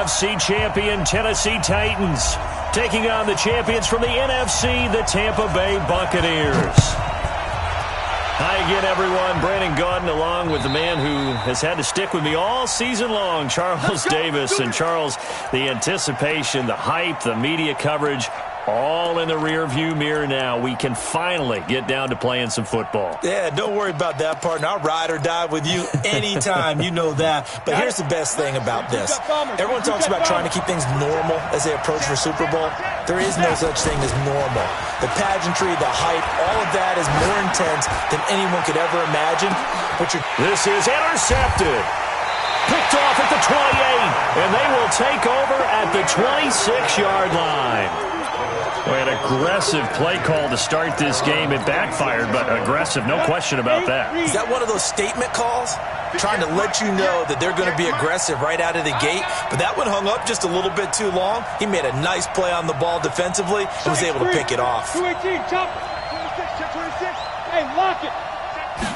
AFC champion Tennessee Titans taking on the champions from the NFC, the Tampa Bay Buccaneers. Hi again, everyone. Brandon Gaudin along with the man who has had to stick with me all season long, Charles Davis. And Charles, the anticipation, the hype, the media coverage, all in the rearview mirror now. We can finally get down to playing some football. Yeah, don't worry about that, partner. I'll ride or die with you anytime. You know that. But here's the best thing about this. Everyone talks about trying to keep things normal as they approach for Super Bowl. There is no such thing as normal. The pageantry, the hype, all of that is more intense than anyone could ever imagine. This is intercepted. Picked off at the 28, and they will take over at the 26-yard line. An aggressive play call to start this game. It backfired, but aggressive, no question about that. Is that one of those statement calls? Trying to let you know that they're going to be aggressive right out of the gate. But that one hung up just a little bit too long. He made a nice play on the ball defensively and was able to pick it off. 218, chop it. 26. Hey, lock it.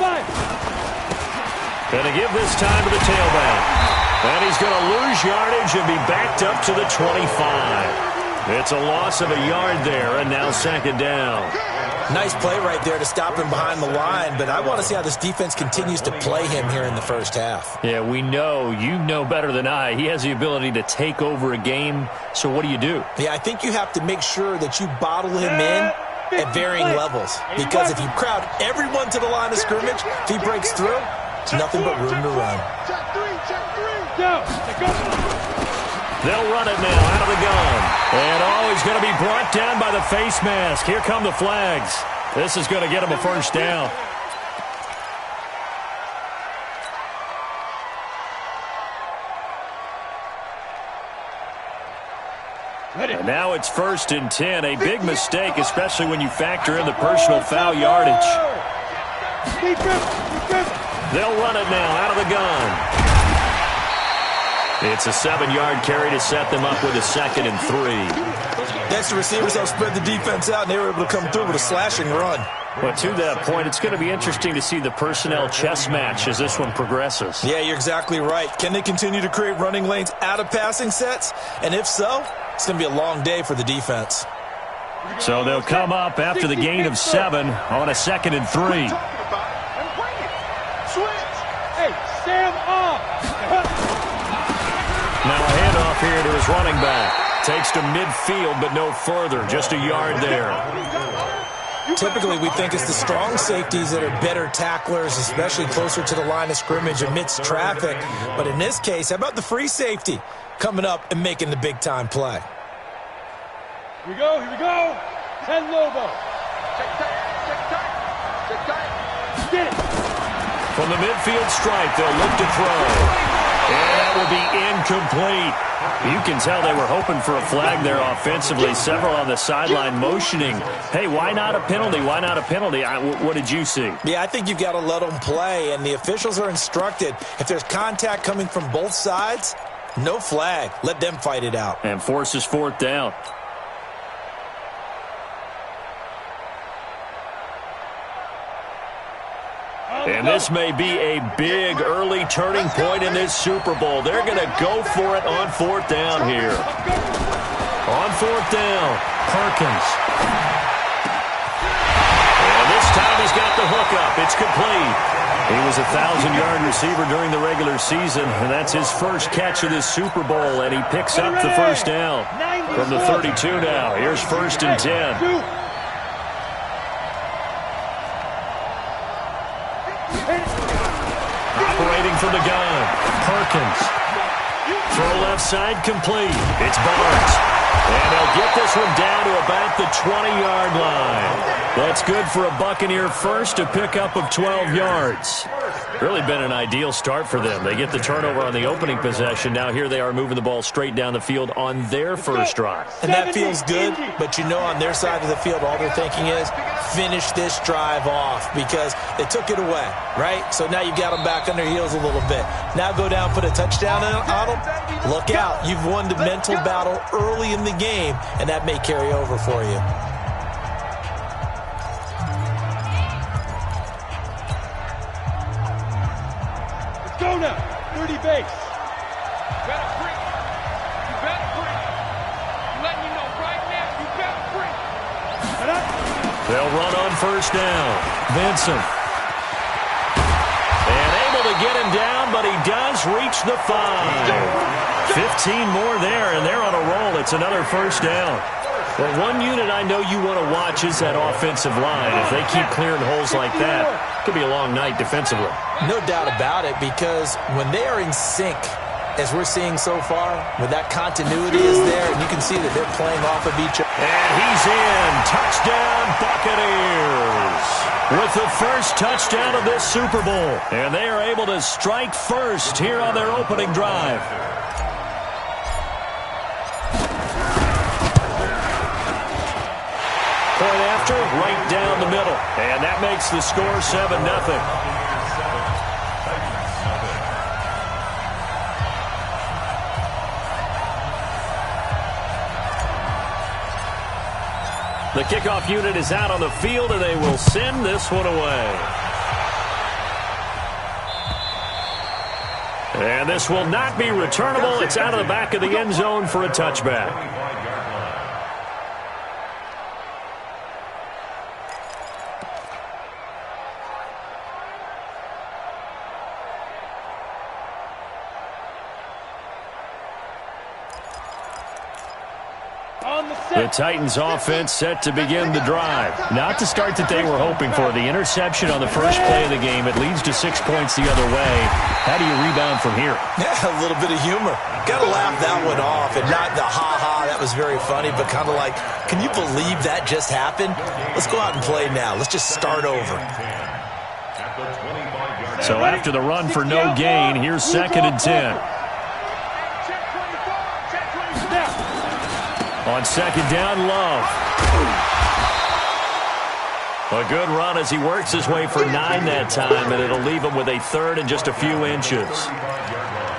5. Going to give this time to the tailback. And he's going to lose yardage and be backed up to the 25. It's a loss of a yard there, and now second down. Nice play right there to stop him behind the line, but I want to see how this defense continues to play him here in the first half. Yeah, we know. You know better than I. He has the ability to take over a game, so what do you do? Yeah, I think you have to make sure that you bottle him in at varying levels, because if you crowd everyone to the line of scrimmage, if he breaks through, it's nothing but room to run. Go. They'll run it now out of the gun. And, he's going to be brought down by the face mask. Here come the flags. This is going to get him a first down. And now it's 1st and 10. A big mistake, especially when you factor in the personal foul yardage. They'll run it now out of the gun. It's a 7-yard carry to set them up with a 2nd and 3. That's the receivers help spread the defense out, and they were able to come through with a slashing run. But to that point, it's going to be interesting to see the personnel chess match as this one progresses. Yeah, you're exactly right. Can they continue to create running lanes out of passing sets? And if so, it's going to be a long day for the defense. So they'll come up after the gain of 7 on a 2nd and 3. Hey, stand off. Now a handoff here to his running back. Takes to midfield, but no further. Just a yard there. Typically, we think it's the strong safeties that are better tacklers, especially closer to the line of scrimmage amidst traffic. But in this case, how about the free safety coming up and making the big-time play? Here we go. 10 Lobo. Get it. From the midfield stripe, they'll look to throw. And that will be incomplete. You can tell they were hoping for a flag there offensively. Several on the sideline motioning. Hey, why not a penalty? Why not a penalty? What did you see? Yeah, I think you've got to let them play, and the officials are instructed. If there's contact coming from both sides, no flag. Let them fight it out. And forces 4th down. And this may be a big early turning point in this Super Bowl. They're going to go for it on 4th down here. On 4th down, Perkins. And this time he's got the hookup. It's complete. He was a 1,000-yard receiver during the regular season, and that's his first catch of this Super Bowl, and he picks up the first down from the 32 now. Here's 1st and 10. Operating from the gun, Perkins. Throw left side complete. It's Barnes. And they'll get this one down to about the 20-yard line. That's good for a Buccaneer first, a pickup of 12 yards. Really been an ideal start for them. They get the turnover on the opening possession. Now here they are moving the ball straight down the field on their first drive. And that feels good, but you know on their side of the field all they're thinking is finish this drive off because they took it away, right? So now you've got them back on their heels a little bit. Now go down, put a touchdown on them. Look out. You've won the mental battle early in the game, and that may carry over for you. Go now. 30 base. They'll run on first down. Vincent. And able to get him down, but he does reach the 5. 15 more there, and they're on a roll. It's another first down. Well, one unit I know you want to watch is that offensive line. If they keep clearing holes like that, it could be a long night defensively. No doubt about it, because when they are in sync, as we're seeing so far, when that continuity is there, and you can see that they're playing off of each other. And he's in. Touchdown, Buccaneers. With the first touchdown of this Super Bowl. And they are able to strike first here on their opening drive. Point after, right down the middle. And that makes the score 7-0. The kickoff unit is out on the field, and they will send this one away. And this will not be returnable. It's out of the back of the end zone for a touchback. The Titans offense set to begin the drive. Not the start that they were hoping for. The interception on the first play of the game. It leads to 6 points the other way. How do you rebound from here? Yeah, a little bit of humor. Got to laugh that one off, and not the ha-ha, that was very funny, but kind of like, can you believe that just happened? Let's go out and play now. Let's just start over. So after the run for no gain, here's 2nd and 10. On 2nd down, Love. A good run as he works his way for 9 that time, and it'll leave him with a 3rd and just a few inches.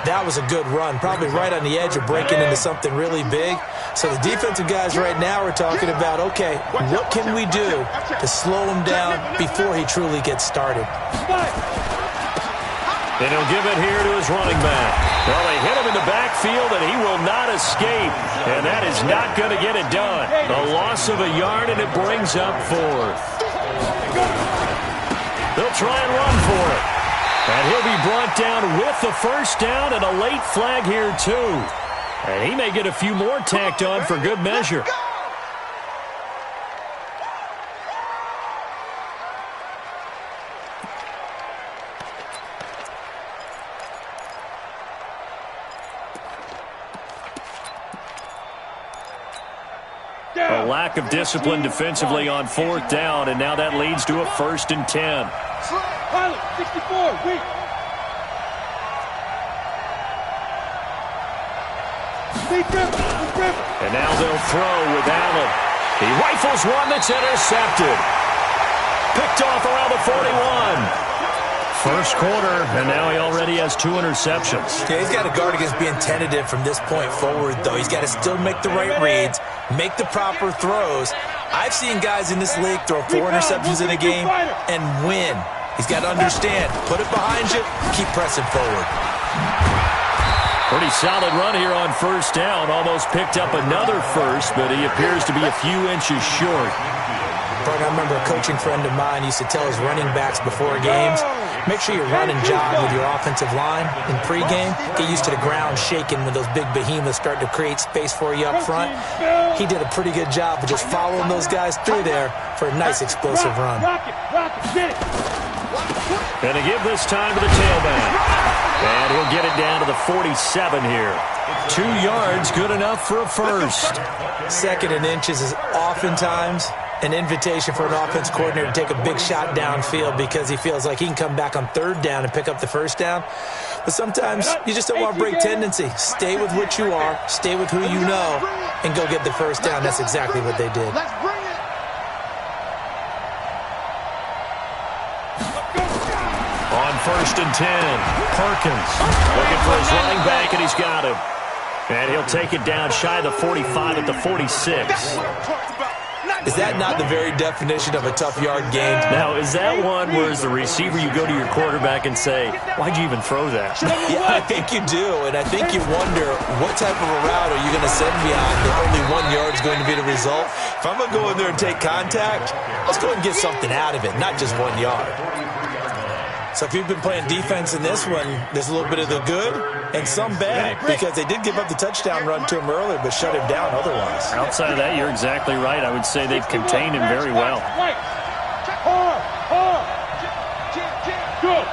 That was a good run, probably right on the edge of breaking into something really big. So the defensive guys right now are talking about, okay, what can we do to slow him down before he truly gets started? And he'll give it here to his running back. Well, they hit him in the backfield, and he will not escape. And that is not going to get it done. A loss of a yard, and it brings up 4th. They'll try and run for it. And he'll be brought down with the first down and a late flag here, too. And he may get a few more tacked on for good measure. A lack of discipline defensively on 4th down, and now that leads to a 1st and 10. Pilot, 64, weak. And now they'll throw with Allen. He rifles one that's intercepted. Picked off around the 41. First quarter, and now he already has 2 interceptions. Yeah, he's got to guard against being tentative from this point forward, though. He's got to still make the right reads, make the proper throws. I've seen guys in this league throw 4 interceptions in a game and win. He's got to understand, put it behind you, keep pressing forward. Pretty solid run here on first down. Almost picked up another first, but he appears to be a few inches short. Bart, I remember a coaching friend of mine used to tell his running backs before games, make sure you run and jog with your offensive line in pregame. Get used to the ground shaking when those big behemoths start to create space for you up front. He did a pretty good job of just following those guys through there for a nice explosive run. And to give this time to the tailback. And he'll get it down to the 47 here. 2 yards, good enough for a first. 2nd and inches is oftentimes an invitation for an offense coordinator to take a big shot downfield because he feels like he can come back on 3rd down and pick up the first down. But sometimes you just don't want to break tendency. Stay with what you are, stay with who you know, and go get the first down. That's exactly what they did. On 1st and 10, Perkins looking for his running back, and he's got him. And he'll take it down shy of the 45 at the 46. Is that not the very definition of a tough yard gain? Now, is that one where as the receiver you go to your quarterback and say, why'd you even throw that? Yeah, I think you do, and I think you wonder what type of a route are you going to send behind that only 1 yard is going to be the result. If I'm going to go in there and take contact, let's go and get something out of it, not just 1 yard. So if you've been playing defense in this one, there's a little bit of the good and some bad because they did give up the touchdown run to him earlier but shut him down otherwise. Outside of that, you're exactly right. I would say they've contained him very well. Good.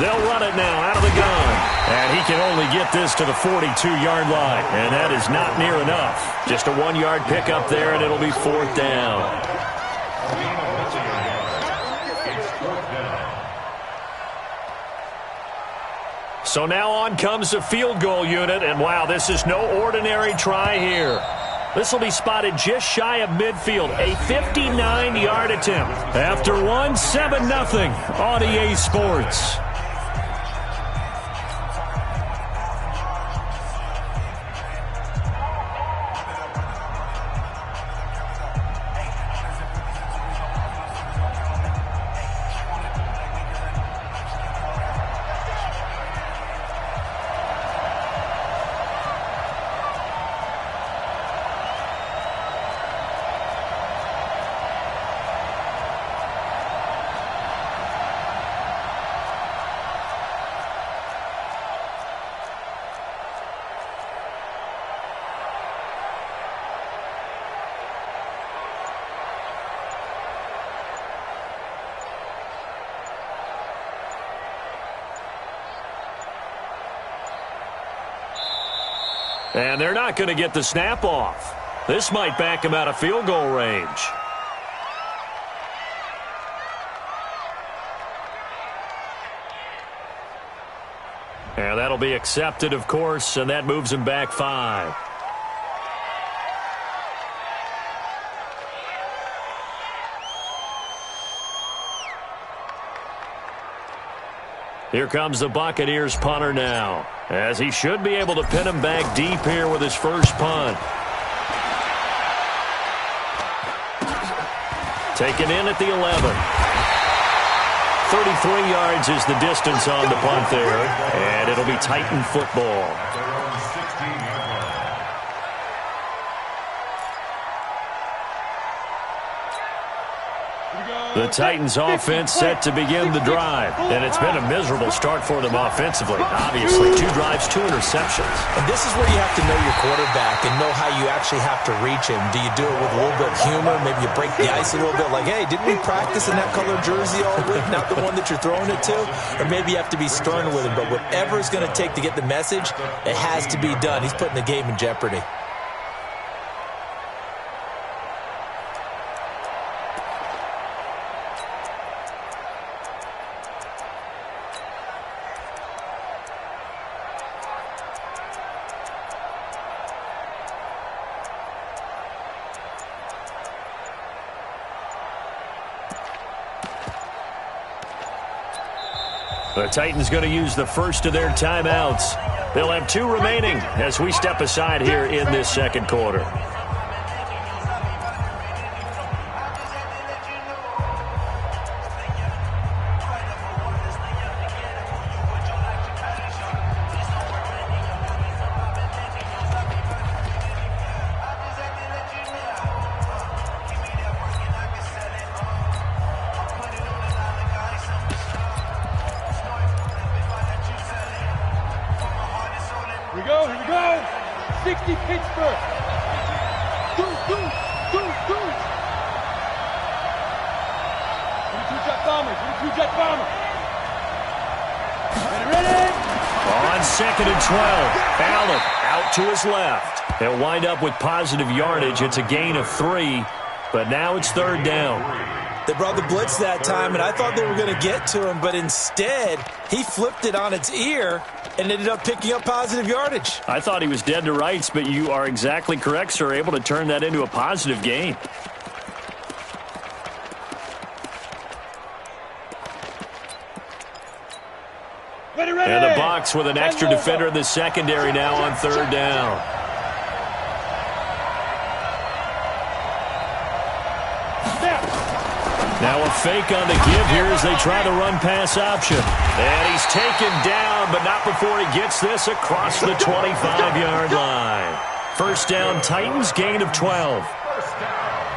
They'll run it now out of the gun. And he can only get this to the 42-yard line. And that is not near enough. Just a 1-yard pickup there, and it'll be 4th down. So now on comes the field goal unit. And, wow, this is no ordinary try here. This will be spotted just shy of midfield. A 59-yard attempt. After one, 7-0 on EA Sports. And they're not going to get the snap off. This might back him out of field goal range. And that'll be accepted, of course, and that moves him back 5. Here comes the Buccaneers punter now, as he should be able to pin him back deep here with his first punt. Taken in at the 11. 33 yards is the distance on the punt there, and it'll be Titan football. The Titans offense set to begin the drive, and it's been a miserable start for them offensively. Obviously, 2 drives, 2 interceptions. And this is where you have to know your quarterback and know how you actually have to reach him. Do you do it with a little bit of humor? Maybe you break the ice a little bit like, hey, didn't we practice in that color jersey all week, not the one that you're throwing it to? Or maybe you have to be stern with him. But whatever it's going to take to get the message, it has to be done. He's putting the game in jeopardy. The Titans going to use the first of their timeouts. They'll have 2 remaining as we step aside here in this second quarter. Here we go. 60 Pittsburgh. Do. 22-jet bomber. 22-jet bomber. Ready. On 2nd and 12. Allen out to his left. They'll wind up with positive yardage. It's a gain of 3, but now it's 3rd down. They brought the blitz that time, and I thought they were going to get to him, but instead, he flipped it on its ear and ended up picking up positive yardage. I thought he was dead to rights, but you are exactly correct, sir. Able to turn that into a positive gain. And the Bucs with an extra defender in the secondary now on third down. Now a fake on the give here as they try the run-pass option. And he's taken down, but not before he gets this across the 25-yard line. First down, Titans, gain of 12.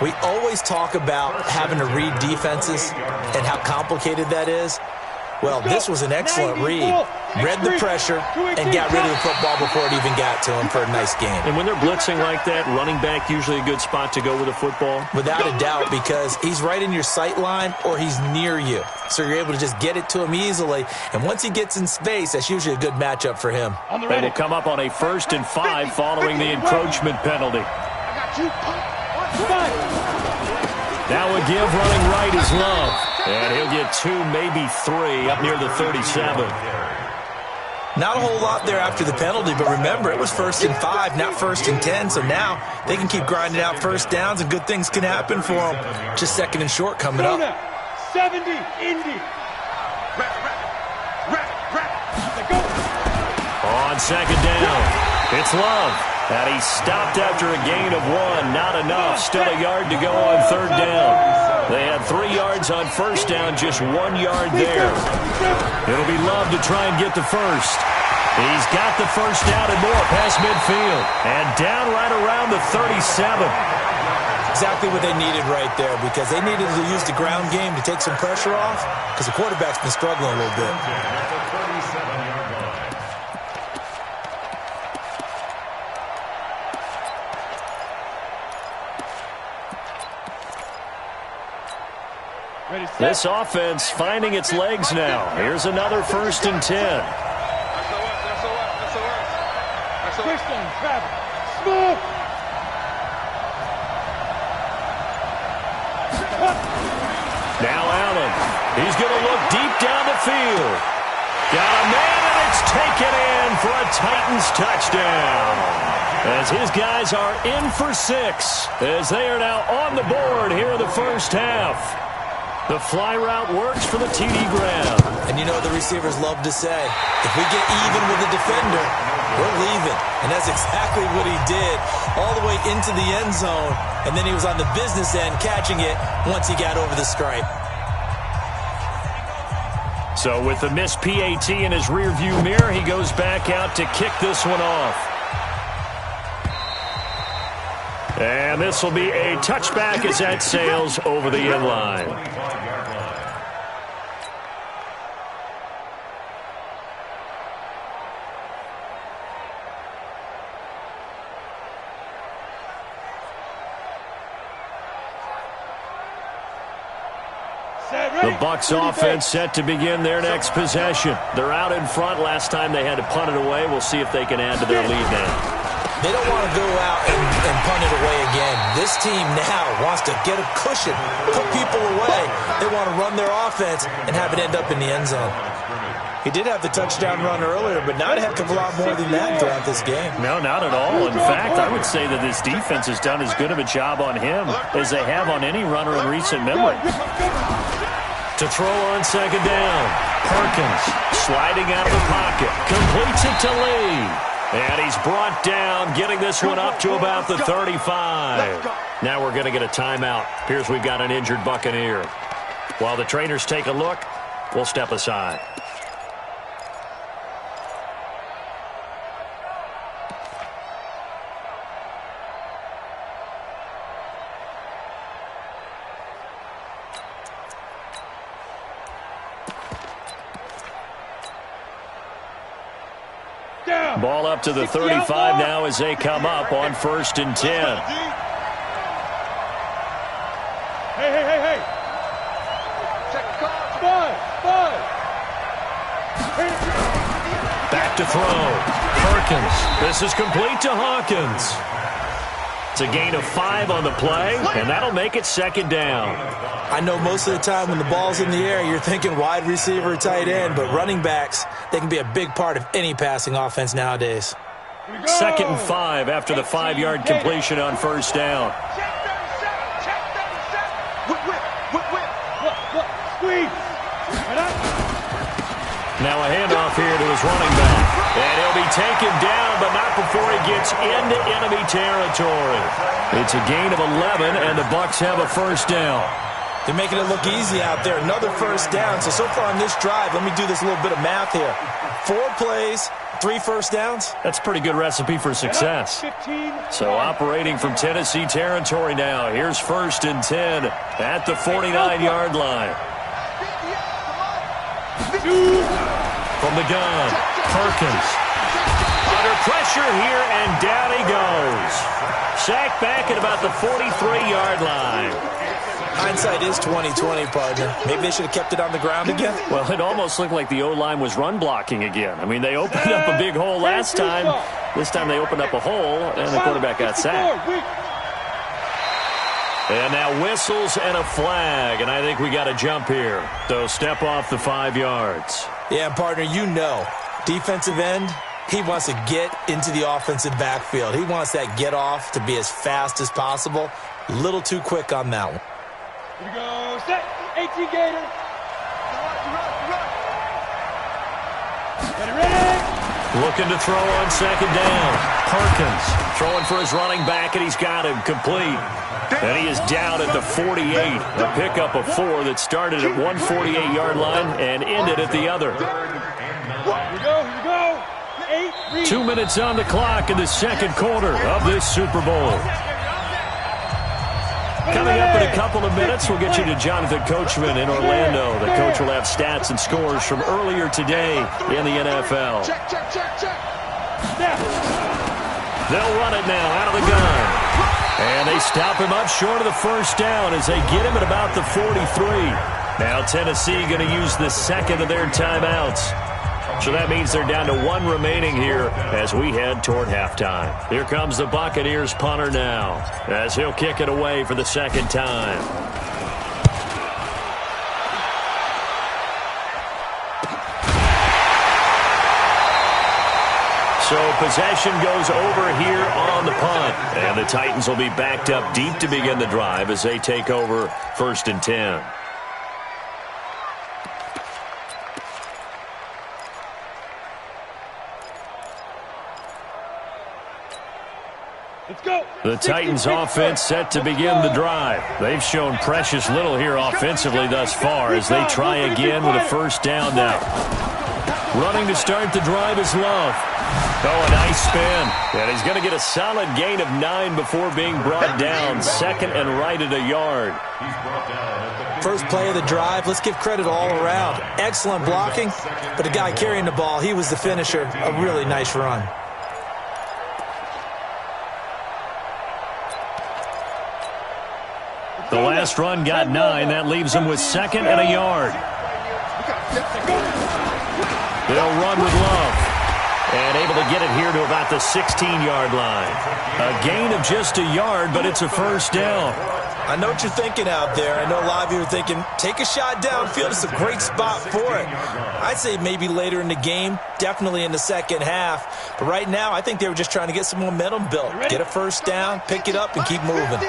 We always talk about having to read defenses and how complicated that is. Well, this was an excellent read. Read the pressure and got rid of the football before it even got to him for a nice game. And when they're blitzing like that, running back usually a good spot to go with a football? Without a doubt, because he's right in your sight line or he's near you. So you're able to just get it to him easily. And once he gets in space, that's usually a good matchup for him. They will come up on a 1st and 5 following the encroachment penalty. Now a give running right is Love. And he'll get 2, maybe 3 up near the 37. Not a whole lot there after the penalty, but remember, it was 1st and 5, not 1st and 10. So now they can keep grinding out first downs, and good things can happen for them. Just 2nd and short coming up. 70, Indy. On 2nd down, it's Love. And he stopped after a gain of 1. Not enough. Still a yard to go on 3rd down. They had 3 yards on 1st down, just 1 yard there. It'll be Love to try and get the first. He's got the first down and more past midfield. And down right around the 37. Exactly what they needed right there, because they needed to use the ground game to take some pressure off, because the quarterback's been struggling a little bit. This offense finding its legs now. Here's another 1st and 10. Now Allen. He's going to look deep down the field. Got a man, and it's taken in for a Titans touchdown. As his guys are in for 6, as they are now on the board here in the first half. The fly route works for the TD grab. And you know the receivers love to say, if we get even with the defender, we're leaving. And that's exactly what he did, all the way into the end zone. And then he was on the business end catching it once he got over the stripe. So with the missed PAT in his rearview mirror, he goes back out to kick this one off. And this will be a touchback as that sails over the end line. The Bucs offense set to begin their next possession. They're out in front. Last time they had to punt it away. We'll see if they can add to their lead now. They don't want to go out and punt it away again. This team now wants to get a cushion, put people away. They want to run their offense and have it end up in the end zone. He did have the touchdown run earlier, but not a heck of a lot more than that throughout this game. No, not at all. In fact, I would say that this defense has done as good of a job on him as they have on any runner in recent memory. To throw on 2nd down, Perkins sliding out of the pocket, completes it to Lee. And he's brought down, getting this one up to about the 35. Now we're going to get a timeout. Appears we've got an injured Buccaneer. While the trainers take a look, we'll step aside. Ball up to the 35 now as they come up on 1st and 10. Hey. Check the cards. Five. Back to throw. Perkins. This is complete to Hawkins. It's a gain of 5 on the play, and that'll make it 2nd down. I know most of the time when the ball's in the air, you're thinking wide receiver, tight end, but running backs, they can be a big part of any passing offense nowadays. 2nd and 5 after the 5-yard completion on 1st down. Now a handoff here to his running back. And he'll be taken down, but not before he gets into enemy territory. It's a gain of 11, and the Bucs have a first down. They're making it look easy out there. Another first down. So far on this drive, let me do this little bit of math here. 4 plays, 3 first downs. That's a pretty good recipe for success. So operating from Tennessee territory now. Here's 1st and 10 at the 49-yard line. From the gun, Perkins. Under pressure here, and down he goes. Sacked back at about the 43-yard line. Hindsight is 20/20, partner. Maybe they should have kept it on the ground again. Well, it almost looked like the O-line was run blocking again. I mean, they opened up a big hole last time. This time they opened up a hole, and the quarterback got sacked. And now whistles and a flag, and I think we got a jump here. So step off the 5 yards. Yeah, partner, you know, defensive end, he wants to get into the offensive backfield. He wants that get off to be as fast as possible. A little too quick on that one. Here we go. Set. 18 Gator. Ready. Looking to throw on 2nd down. Perkins throwing for his running back, and he's got him complete. And he is down at the 48. A pickup of 4 that started at 148-yard line and ended at the other. Here we go. 8. 2 minutes on the clock in the 2nd quarter of this Super Bowl. Coming up in a couple of minutes, we'll get you to Jonathan Coachman in Orlando. The coach will have stats and scores from earlier today in the NFL. They'll run it now out of the gun. And they stop him up short of the first down as they get him at about the 43. Now Tennessee going to use the 2nd of their timeouts. So that means they're down to 1 remaining here as we head toward halftime. Here comes the Buccaneers punter now as he'll kick it away for the 2nd time. So possession goes over here on the punt. And the Titans will be backed up deep to begin the drive as they take over 1st and 10. Let's go. The Titans offense set to begin the drive. They've shown precious little here offensively thus far as they try again with a first down now. Running to start the drive is Love. Oh, a nice spin. And he's going to get a solid gain of 9 before being brought down. 2nd and right at a yard. First play of the drive, let's give credit all around. Excellent blocking, but the guy carrying the ball, he was the finisher. A really nice run. The last run got 9. That leaves him with 2nd and a yard. They'll run with Love. And able to get it here to about the 16-yard line. A gain of just a yard, but it's a first down. I know what you're thinking out there. I know a lot of you are thinking, take a shot downfield. It's a great spot for it. I'd say maybe later in the game, definitely in the 2nd half. But right now, I think they were just trying to get some momentum built. Get a first down, pick it up, and keep moving.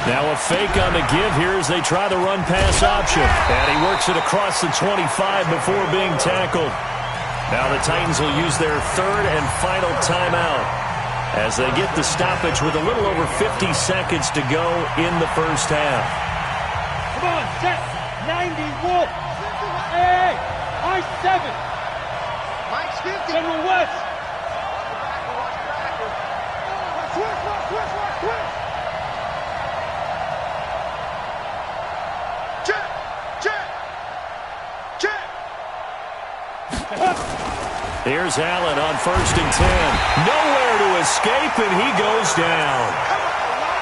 Now a fake on the give here as they try the run-pass option. And he works it across the 25 before being tackled. Now the Titans will use their 3rd and final timeout as they get the stoppage with a little over 50 seconds to go in the first half. Come on, set. 90, Wolf. Hey, I-7. Mike's 50. General West. Switch. Here's Allen on 1st and 10. Nowhere to escape, and he goes down.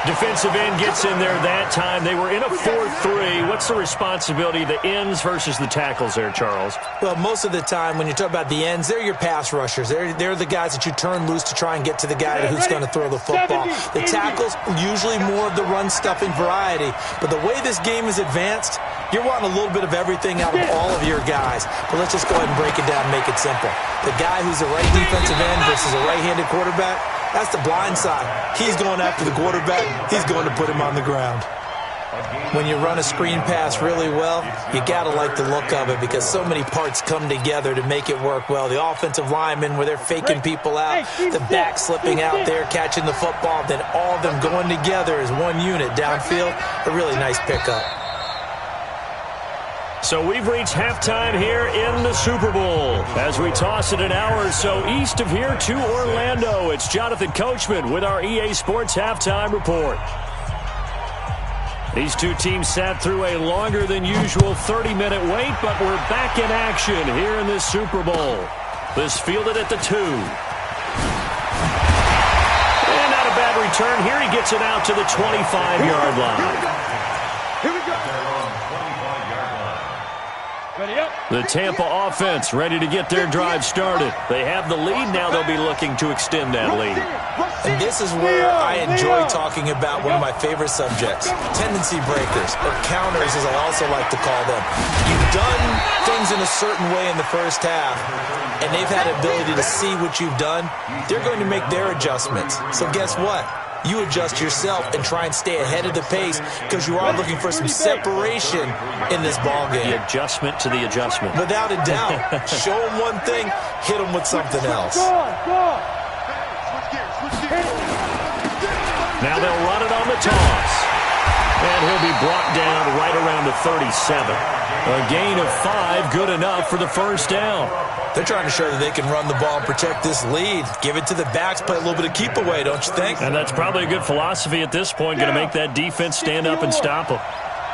Defensive end gets in there that time. They were in a 4-3. What's the responsibility of the ends versus the tackles there, Charles? Well, most of the time when you talk about the ends, they're your pass rushers. They're the guys that you turn loose to try and get to the guy who's going to throw the football. The tackles, usually more of the run-stuffing variety. But the way this game is advanced, you're wanting a little bit of everything out of all of your guys. But let's just go ahead and break it down and make it simple. The guy who's a right defensive end versus a right-handed quarterback, that's the blind side. He's going after the quarterback. He's going to put him on the ground. When you run a screen pass really well, you got to like the look of it because so many parts come together to make it work well. The offensive linemen, where they're faking people out, the back slipping out there, catching the football, then all of them going together as one unit downfield. A really nice pickup. So we've reached halftime here in the Super Bowl. As we toss it an hour or so east of here to Orlando, it's Jonathan Coachman with our EA Sports Halftime Report. These two teams sat through a longer than usual 30-minute wait, but we're back in action here in this Super Bowl. This fielded at the 2. And not a bad return here. He gets it out to the 25-yard line. Here we go. Ready up. The Tampa offense ready to get their drive started. They have the lead. Now they'll be looking to extend that lead. And this is where I enjoy talking about one of my favorite subjects, tendency breakers, or counters as I also like to call them. You've done things in a certain way in the first half, and they've had the ability to see what you've done. They're going to make their adjustments. So guess what? You adjust yourself and try and stay ahead of the pace because you are looking for some separation in this ball game. The adjustment to the adjustment. Without a doubt. Show them one thing, hit them with something else. Now they'll run it on the toss. And he'll be brought down right around the 37. A gain of 5, good enough for the first down. They're trying to show that they can run the ball and protect this lead. Give it to the backs, play a little bit of keep away, don't you think? And that's probably a good philosophy at this point. Going to make that defense stand up and stop them.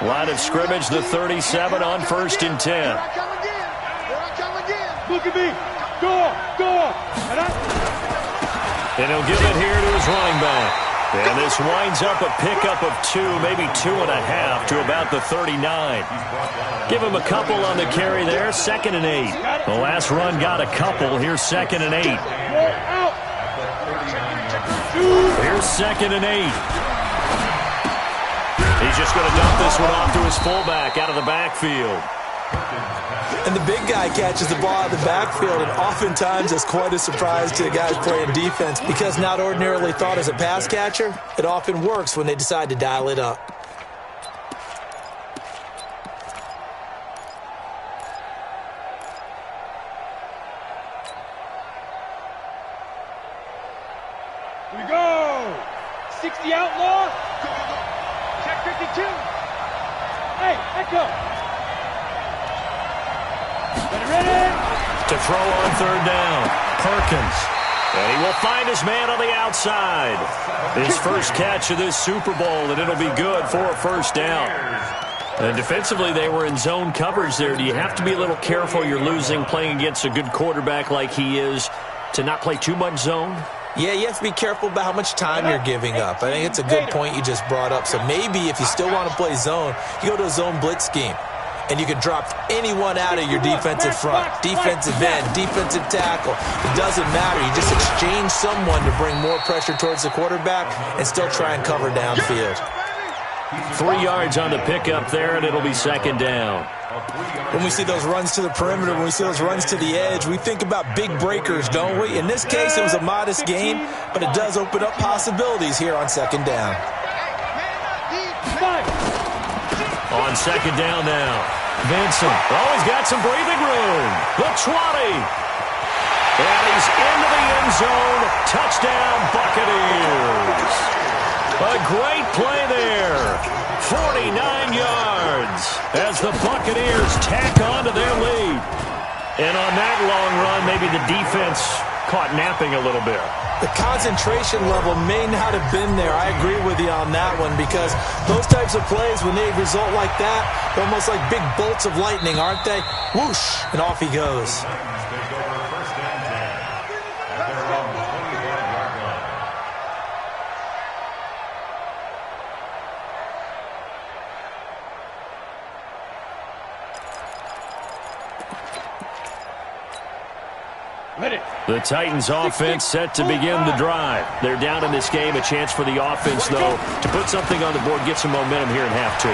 Line of scrimmage, the 37 on 1st and 10. Look at me. Go. And he'll give it here to his running back. And this winds up a pickup of 2, maybe 2.5 to about the 39. Give him a couple on the carry there, 2nd and 8. The last run got a couple. Here's 2nd and 8. Here's 2nd and 8. He's just going to dump this one off to his fullback out of the backfield. And the big guy catches the ball out of the backfield, and oftentimes it's quite a surprise to the guys playing defense because not ordinarily thought as a pass catcher, it often works when they decide to dial it up. Here we go. 60 outlaw. Check 52. Hey, echo. Ready. To throw on 3rd down, Perkins. And he will find his man on the outside. His first catch of this Super Bowl, and it'll be good for a first down. And defensively, they were in zone coverage there. Do you have to be a little careful? You're losing playing against a good quarterback like he is to not play too much zone? Yeah, you have to be careful about how much time you're giving up. I think it's a good point you just brought up. So maybe if you still want to play zone, you go to a zone blitz scheme. And you can drop anyone out of your defensive front, defensive end, defensive tackle. It doesn't matter. You just exchange someone to bring more pressure towards the quarterback and still try and cover downfield. 3 yards on the pickup there, and it'll be 2nd down. When we see those runs to the perimeter, when we see those runs to the edge, we think about big breakers, don't we? In this case, it was a modest gain, but it does open up possibilities here on 2nd down. On 2nd down now, Vincent. Oh, he's got some breathing room. The 20. And he's into the end zone. Touchdown, Buccaneers. A great play there. 49 yards as the Buccaneers tack on to their lead. And on that long run, maybe the defense caught napping a little bit. The concentration level may not have been there. I agree with you on that one because those types of plays, when they result like that, they're almost like big bolts of lightning, aren't they? Whoosh, and off he goes. The Titans offense set to begin the drive. They're down in this game. A chance for the offense, though, to put something on the board, get some momentum here in half 2.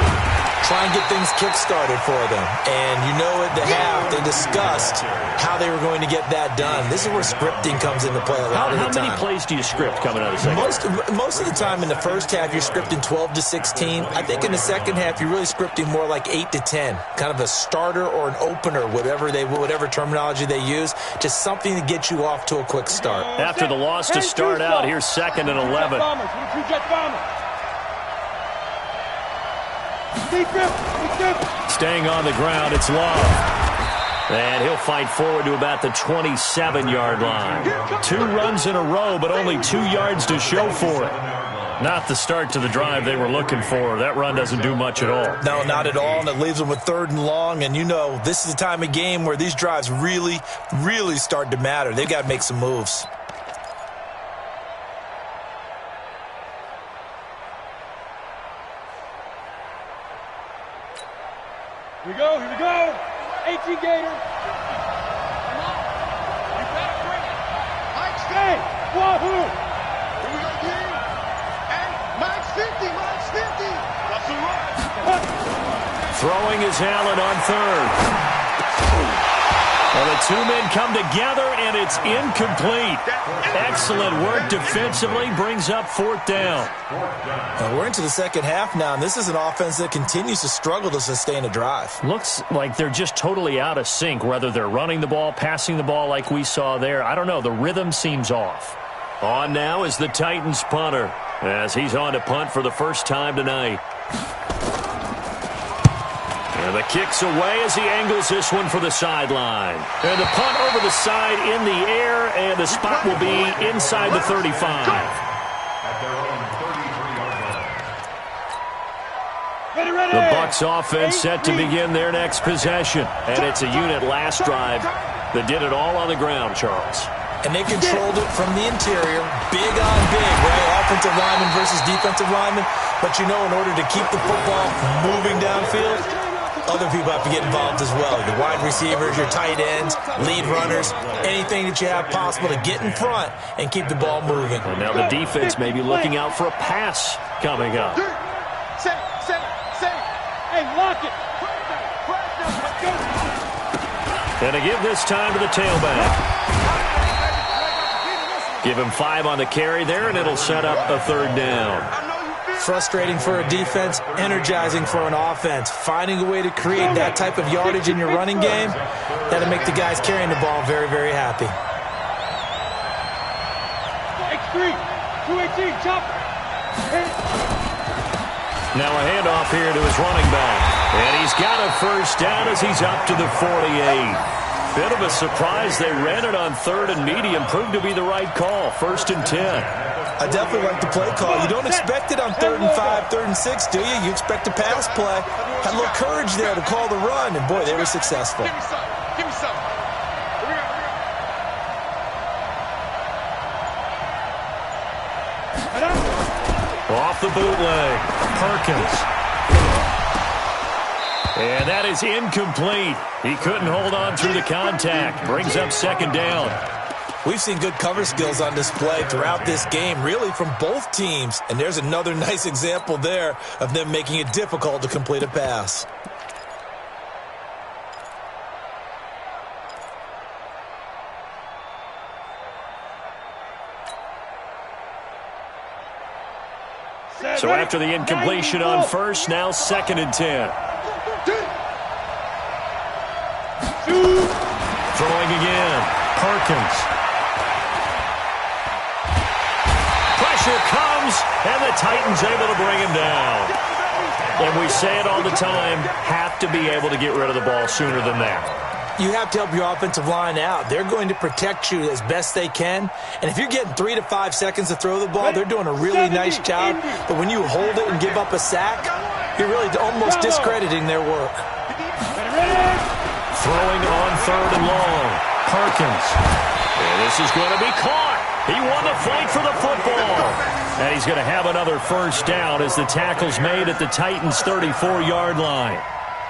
try and get things kick-started for them. And you know at the half, they discussed how they were going to get that done. This is where scripting comes into play a lot of the time. How many plays do you script coming out of the second? Most of the time in the first half, you're scripting 12 to 16. I think in the second half, you're really scripting more like 8 to 10. Kind of a starter or an opener, whatever terminology they use. Just something to get you off to a quick start. After the loss to start out, here's 2nd and 11. Staying on the ground, it's Love. And he'll fight forward to about the 27-yard line. 2 runs in a row, but only 2 yards to show for it. Not the start to the drive they were looking for. That run doesn't do much at all. No, not at all, and it leaves them with 3rd and long. And you know, this is the time of game where these drives really, really start to matter. They've got to make some moves. Here we go. 18 Gator. Come on. You better bring it. Mike, stay. Wahoo. Here we go, D. And Mike's 50. That's the run. Throwing is Allen on 3rd. Well, the 2 men come together, and it's incomplete. Excellent work defensively, brings up 4th down. We're into the second half now, and this is an offense that continues to struggle to sustain a drive. Looks like they're just totally out of sync, whether they're running the ball, passing the ball like we saw there. I don't know. The rhythm seems off. On now is the Titans punter, as he's on to punt for the first time tonight. And the kick's away as he angles this one for the sideline. And the punt over the side in the air, and the spot will be inside the 35. The Bucs offense set to begin their next possession. And it's a unit last drive that did it all on the ground, Charles. And they controlled it from the interior, big on big, right? Offensive lineman versus defensive lineman. But you know, in order to keep the football moving downfield, other people have to get involved as well. Your wide receivers, your tight ends, lead runners, anything that you have possible to get in front and keep the ball moving. And now the defense may be looking out for a pass coming up. Hey, lock it. And to give this time to the tailback. Give him 5 on the carry there, and it'll set up a 3rd down. Frustrating for a defense, energizing for an offense. Finding a way to create that type of yardage in your running game, that'll make the guys carrying the ball very, very happy. X3, 218, chop. Now a handoff here to his running back. And he's got a first down as he's up to the 48. Bit of a surprise. They ran it on 3rd and medium. Proved to be the right call. 1st and 10. I definitely like the play call. You don't expect it on 3rd and 5, 3rd and 6, do you? You expect a pass play. Had a little courage there to call the run, and boy, they were successful. Give me some. Off the bootleg. Perkins. And that is incomplete. He couldn't hold on through the contact. Brings up 2nd down. We've seen good cover skills on display throughout this game, really from both teams. And there's another nice example there of them making it difficult to complete a pass. So after the incompletion on 1st, now 2nd and 10. Throwing again. Perkins. Pressure comes, and the Titans able to bring him down. And we say it all the time, have to be able to get rid of the ball sooner than that. You have to help your offensive line out. They're going to protect you as best they can. And if you're getting 3 to 5 seconds to throw the ball, they're doing a really nice job. But when you hold it and give up a sack, you're really almost discrediting their work. Throwing on 3rd and long. Perkins. And this is going to be caught. He won the fight for the football. And he's going to have another first down as the tackle's made at the Titans' 34-yard line.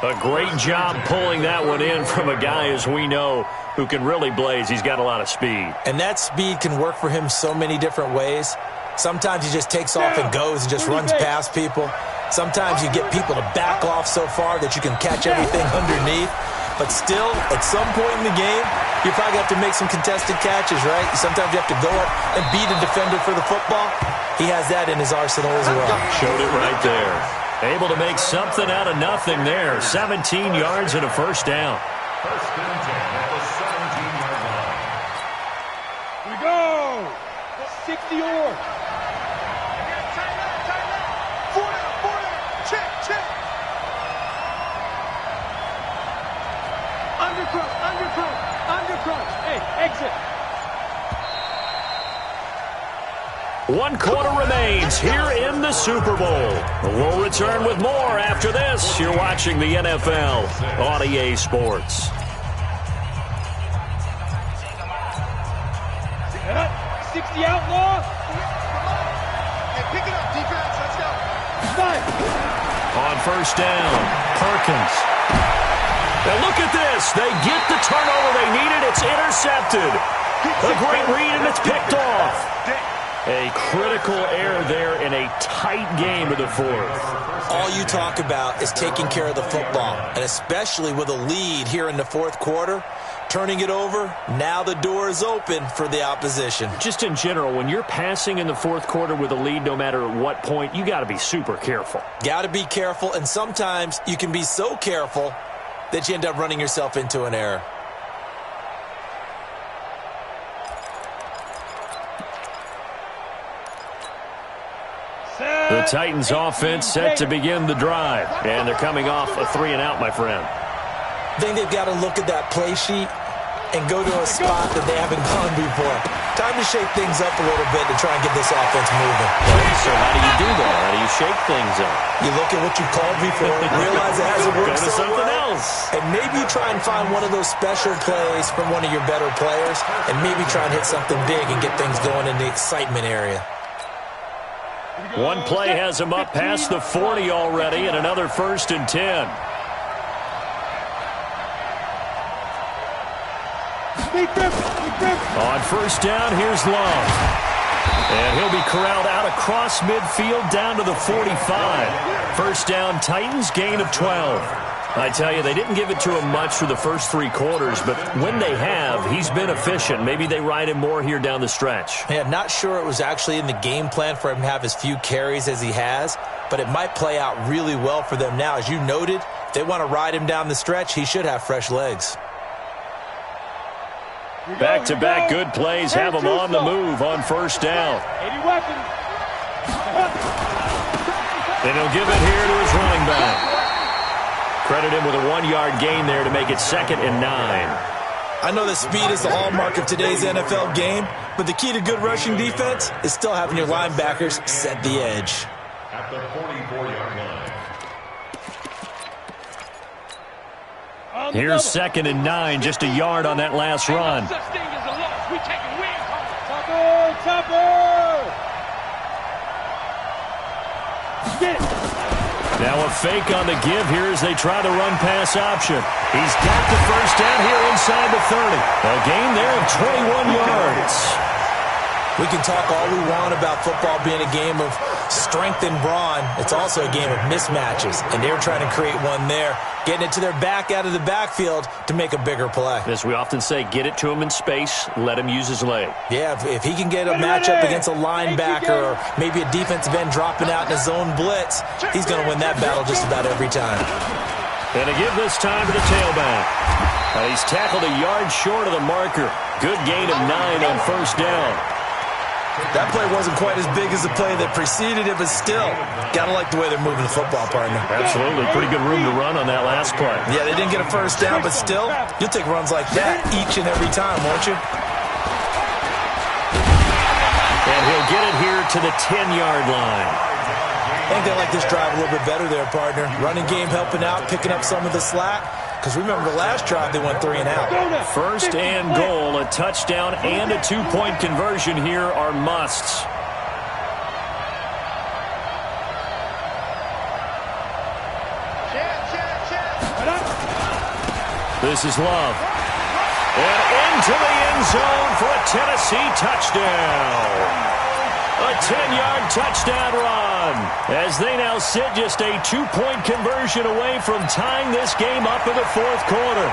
A great job pulling that one in from a guy, as we know, who can really blaze. He's got a lot of speed. And that speed can work for him so many different ways. Sometimes he just takes off and goes and just runs past people. Sometimes you get people to back off so far that you can catch everything underneath. But still, at some point in the game, you probably have to make some contested catches, right? Sometimes you have to go up and beat a defender for the football. He has that in his arsenal as well. Showed it right there. Able to make something out of nothing there. 17 yards and a first down. First and 10 at the 17-yard line. Here we go. 60 or. Undercrunch. Hey, exit. 1 quarter remains here in the Super Bowl. We'll return with more after this. You're watching the NFL on EA Sports. Set up. 60 outlaw. Hey, pick it up, defense. Let's go. Five. On first down, Perkins. Now look at this. They get the turnover they needed. It's intercepted. A great read, and it's picked off. A critical error there in a tight game of the fourth. All you talk about is taking care of the football, and especially with a lead here in the fourth quarter, turning it over, now the door is open for the opposition. Just in general, when you're passing in the fourth quarter with a lead, no matter at what point, you got to be super careful. Got to be careful, and sometimes you can be so careful that you end up running yourself into an error. The Titans offense set to begin the drive, and they're coming off a 3-and-out, my friend. I think they've got to look at that play sheet and go to a spot that they haven't gone before. Time to shake things up a little bit to try and get this offense moving. So how do you do that? How do you shake things up? You look at what you called before, realize it hasn't worked Go to so something well, else. and maybe you try and find one of those special plays from one of your better players, and maybe try and hit something big and get things going in the excitement area. One play has him up past the 40 already, and another 1st and 10. On first down, here's Love. And he'll be corralled out across midfield down to the 45. First down, Titans, gain of 12. I tell you, they didn't give it to him much for the first 3 quarters, but when they have, he's been efficient. Maybe they ride him more here down the stretch. Yeah, not sure it was actually in the game plan for him to have as few carries as he has, but it might play out really well for them now. As you noted, if they want to ride him down the stretch, he should have fresh legs. Back-to-back good plays have him on the move on first down. 80 weapons. And he'll give it here to his running back. Credit him with a 1-yard gain there to make it 2nd and 9. I know that speed is the hallmark of today's NFL game, but the key to good rushing defense is still having your linebackers set the edge. At the 44-yard line. Here's 2nd and 9, just a yard on that last run. Get it. Now a fake on the give here as they try the run-pass option. He's got the first down here inside the 30. A gain there of 21 yards. We can talk all we want about football being a game of strength and brawn. It's also a game of mismatches, and they're trying to create one there, getting it to their back out of the backfield to make a bigger play. As we often say, get it to him in space, let him use his leg. Yeah, if he can get a matchup against a linebacker or maybe a defensive end dropping out in a zone blitz, he's going to win that battle just about every time. And to give this time to the tailback. He's tackled a yard short of the marker. Good gain of 9 on first down. That play wasn't quite as big as the play that preceded it, but still, got to like the way they're moving the football, partner. Absolutely. Pretty good room to run on that last play. Yeah, they didn't get a first down, but still, you'll take runs like that each and every time, won't you? And he'll get it here to the 10-yard line. I think they like this drive a little bit better there, partner. Running game helping out, picking up some of the slack. Because remember, the last drive, they went 3-and-out. First and goal, a touchdown and a 2-point conversion here are musts. This is Love. And into the end zone for a Tennessee touchdown. A 10-yard touchdown run as they now sit just a 2-point conversion away from tying this game up in the fourth quarter.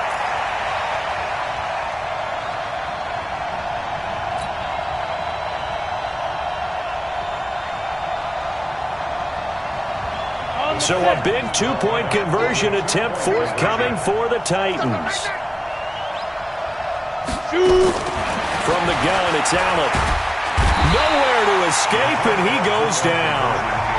So a big 2-point conversion attempt forthcoming for the Titans. From the gun, it's Allen. Nowhere to escape, and he goes down.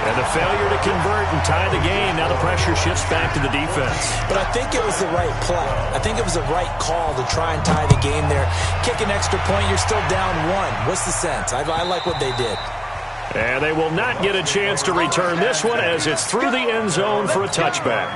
And the failure to convert and tie the game. Now the pressure shifts back to the defense. But I think it was the right play. I think it was the right call to try and tie the game there. Kick an extra point, you're still down one. What's the sense? I like what they did. And they will not get a chance to return this one as it's through the end zone for a touchback.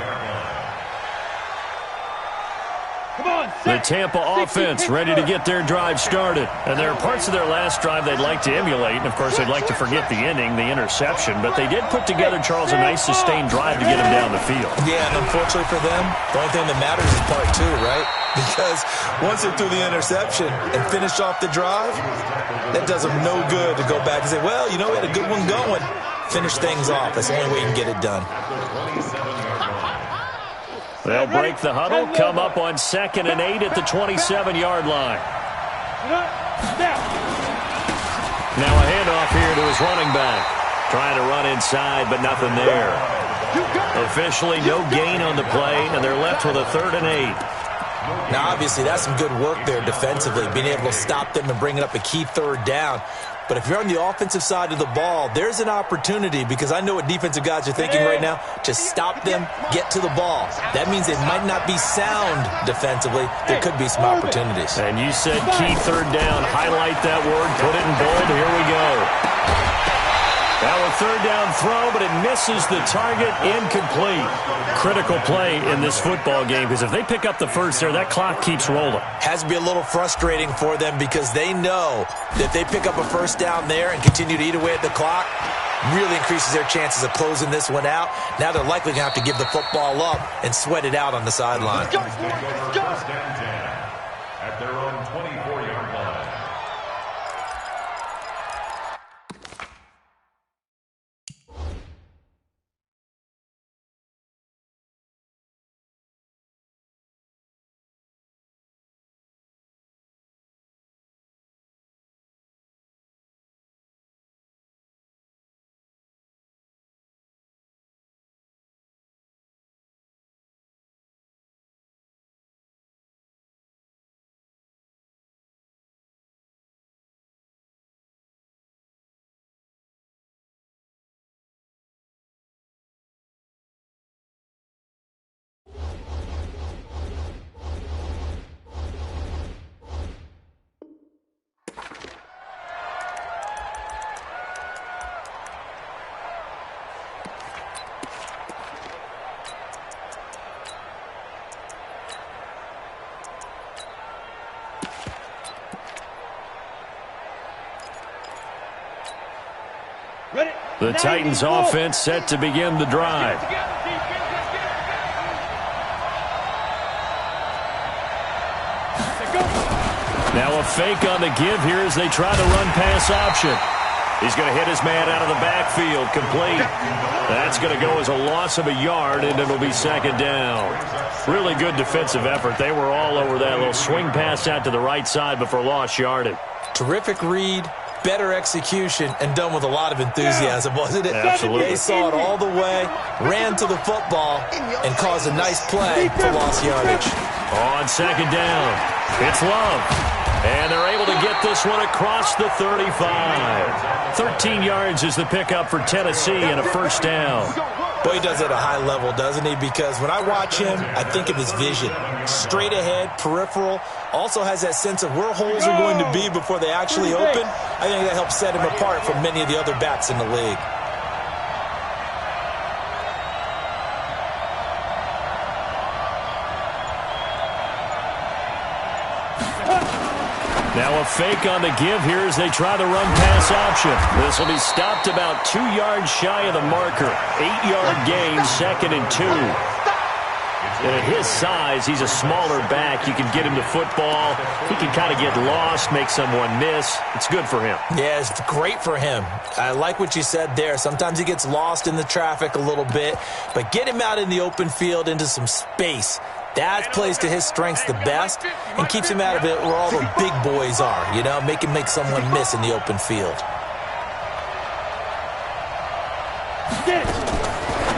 The Tampa offense ready to get their drive started. And there are parts of their last drive they'd like to emulate. And, of course, they'd like to forget the inning, the interception. But they did put together, Charles, a nice sustained drive to get him down the field. Yeah, and unfortunately for them, the only thing that matters is part two, right? Because once they threw the interception and finished off the drive, that does them no good to go back and say, well, you know, we had a good one going. Finish things off. That's the only way you can get it done. They'll break the huddle, come up on 2nd and 8 at the 27-yard line. Now a handoff here to his running back. Trying to run inside, but nothing there. Officially no gain on the play, and they're left with a 3rd and 8. Now, obviously, that's some good work there defensively, being able to stop them and bringing up a key 3rd down. But if you're on the offensive side of the ball, there's an opportunity, because I know what defensive guys are thinking right now, to stop them, get to the ball. That means they might not be sound defensively. There could be some opportunities. And you said key 3rd down. Highlight that word. Put it in bold. Here we go. Now a 3rd down throw, but it misses the target. Incomplete. Critical play in this football game, because if they pick up the first there, that clock keeps rolling. Has to be a little frustrating for them, because they know that they pick up a first down there and continue to eat away at the clock, really increases their chances of closing this one out. Now they're likely going to have to give the football up and sweat it out on the sideline. First and 10 at their own 24-yard line. The Titans offense set to begin the drive. Now a fake on the give here as they try to run pass option. He's going to hit his man out of the backfield, complete. That's going to go as a loss of a yard, and it'll be 2nd down. Really good defensive effort. They were all over that little swing pass out to the right side before lost yardage. Terrific read, better execution, and done with a lot of enthusiasm, wasn't it? Absolutely. They saw it all the way, ran to the football, and caused a nice play for lost yardage. On 2nd down, it's Love. And they're able to get this one across the 35. 13 yards is the pickup for Tennessee and a first down. Boy, he does it at a high level, doesn't he? Because when I watch him, I think of his vision. Straight ahead, peripheral. Also has that sense of where holes are going to be before they actually open. I think that helps set him apart from many of the other backs in the league. Now a fake on the give here as they try the run pass option. This will be stopped about 2 yards shy of the marker. 8-yard gain, 2nd and 2. And at his size, he's a smaller back. You can get him to football. He can kind of get lost, make someone miss. It's good for him. Yeah, it's great for him. I like what you said there. Sometimes he gets lost in the traffic a little bit, but get him out in the open field into some space. That plays to his strengths the best and keeps him out of it where all the big boys are, you know, make him make someone miss in the open field.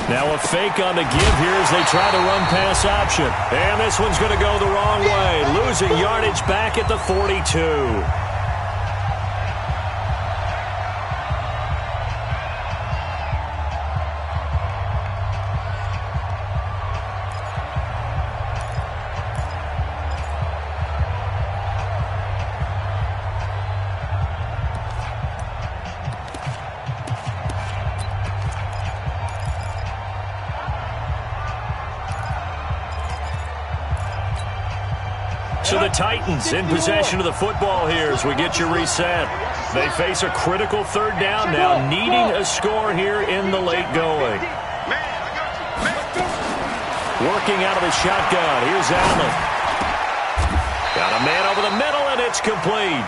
Now a fake on the give here as they try to run pass option. And this one's going to go the wrong way. Losing yardage back at the 42. So the Titans in possession of the football here as we get you reset. They face a critical third down now, needing a score here in the late going. Working out of the shotgun. Here's Allen. Got a man over the middle, and it's complete.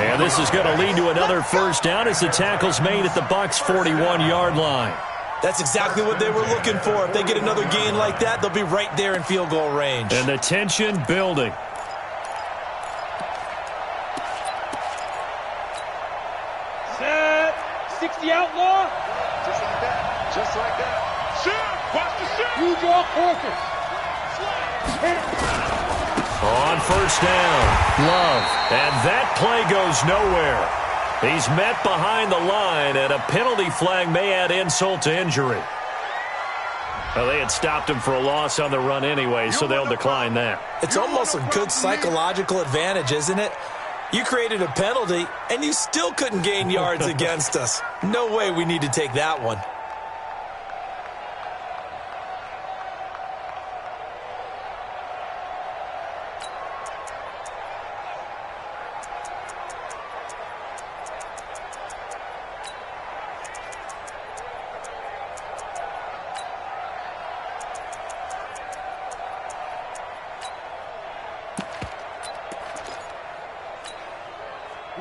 And this is going to lead to another first down as the tackle's made at the Bucs' 41-yard line. That's exactly what they were looking for. If they get another gain like that, they'll be right there in field goal range. And the tension building. Set. 60 outlaw. Just like that. Just like that. Shoot. Watch the shoot. Use your focus. On first down, Love. And that play goes nowhere. He's met behind the line, and a penalty flag may add insult to injury. Well, they had stopped him for a loss on the run anyway, so they'll decline that. It's almost a good psychological advantage, isn't it? You created a penalty, and you still couldn't gain yards against us. No way we need to take that one.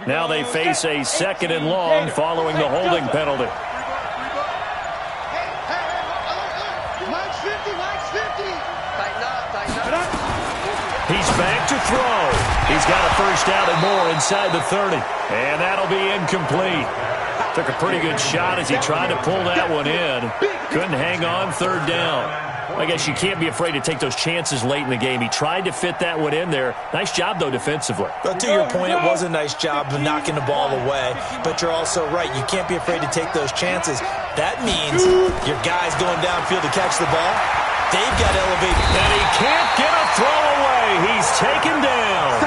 Now they face a second and long following the holding penalty. Mike's 50, Mike's 50. Tighten up. He's back to throw. He's got a first down and more inside the 30. And that'll be incomplete. Took a pretty good shot as he tried to pull that one in. Couldn't hang on third down. I guess you can't be afraid to take those chances late in the game. He tried to fit that one in there. Nice job, though, defensively. But to your point, it was a nice job of knocking the ball away. But you're also right. You can't be afraid to take those chances. That means your guy's going downfield to catch the ball. They've got elevated. And he can't get a throw away. He's taken down.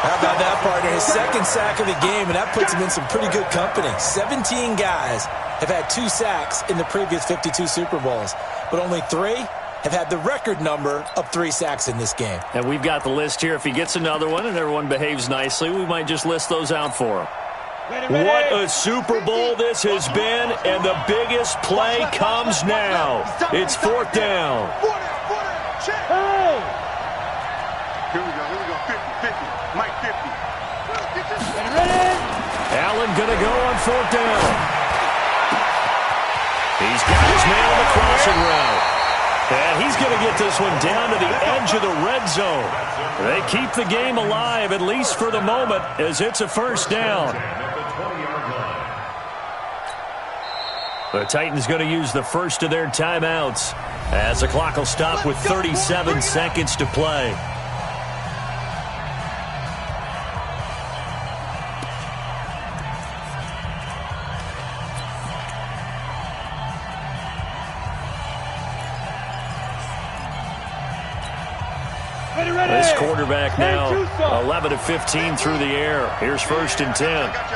How about that, partner? His second sack of the game, and that puts him in some pretty good company. 17 guys have had 2 sacks in the previous 52 Super Bowls, but only 3 have had the record number of 3 sacks in this game. And we've got the list here. If he gets another one and everyone behaves nicely, we might just list those out for him. What a Super Bowl this has been, and the biggest play comes now. It's fourth down. Hey. Here we go. 50. Mike 50. Ready? Allen going to go on fourth down. He's got his man on the crossing route. And he's going to get this one down to the edge of the red zone. They keep the game alive, at least for the moment, as it's a first down. The Titans going to use the first of their timeouts as the clock will stop with 37 seconds to play. This quarterback now 11 of 15 through the air. Here's first and 10. I got you.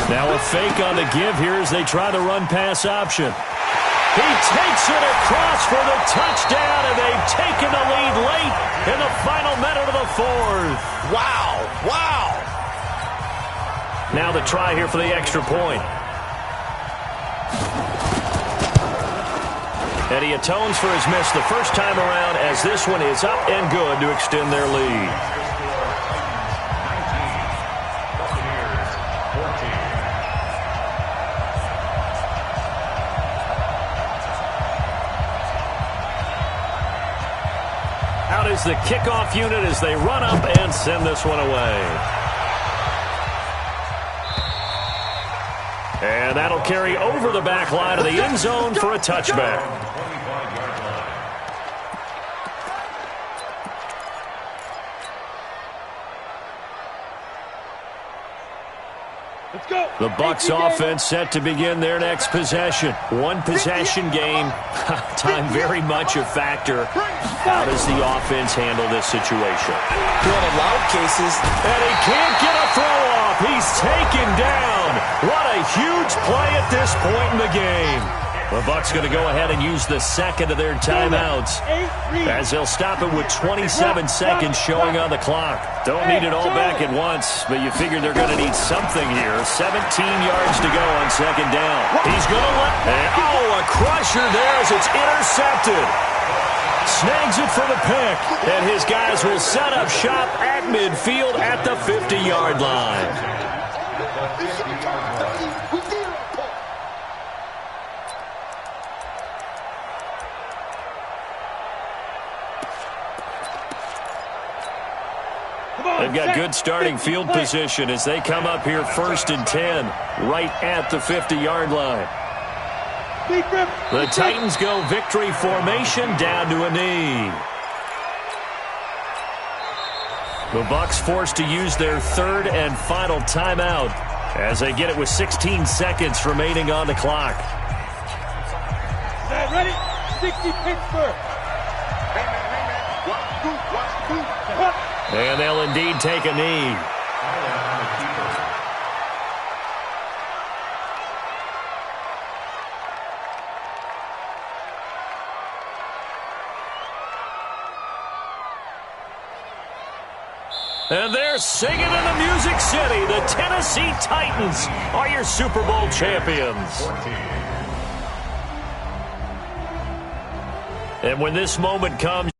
Now a fake on the give here as they try to run pass option. He takes it across for the touchdown, and they've taken the lead late in the final minute of the fourth. Wow. Now the try here for the extra point. And he atones for his miss the first time around as this one is up and good to extend their lead. Out is the kickoff unit as they run up and send this one away. And that'll carry over the back line of the end zone for a touchback. Let's go. The Bucs offense set to begin their next possession. One possession game. Time very much a factor. How does the offense handle this situation? Well, in a lot of cases, And he can't get a throw off. He's taken down. What a huge play at this point in the game. The Bucs going to go ahead and use the second of their timeouts as they'll stop it with 27 seconds showing on the clock. Don't need it all back at once, but you figure they're going to need something here. 17 yards to go on second down. He's going to let... Oh, a crusher there as it's intercepted. Snags it for the pick, and his guys will set up shop at midfield at the 50-yard line. They've got good starting field position as they come up here 1st and 10, right at the 50-yard line. The Titans go victory formation down to a knee. The Bucs forced to use their third and final timeout as they get it with 16 seconds remaining on the clock. Ready? 60 Pittsburgh. And they'll indeed take a knee. And they're singing in the Music City. The Tennessee Titans are your Super Bowl champions. And when this moment comes,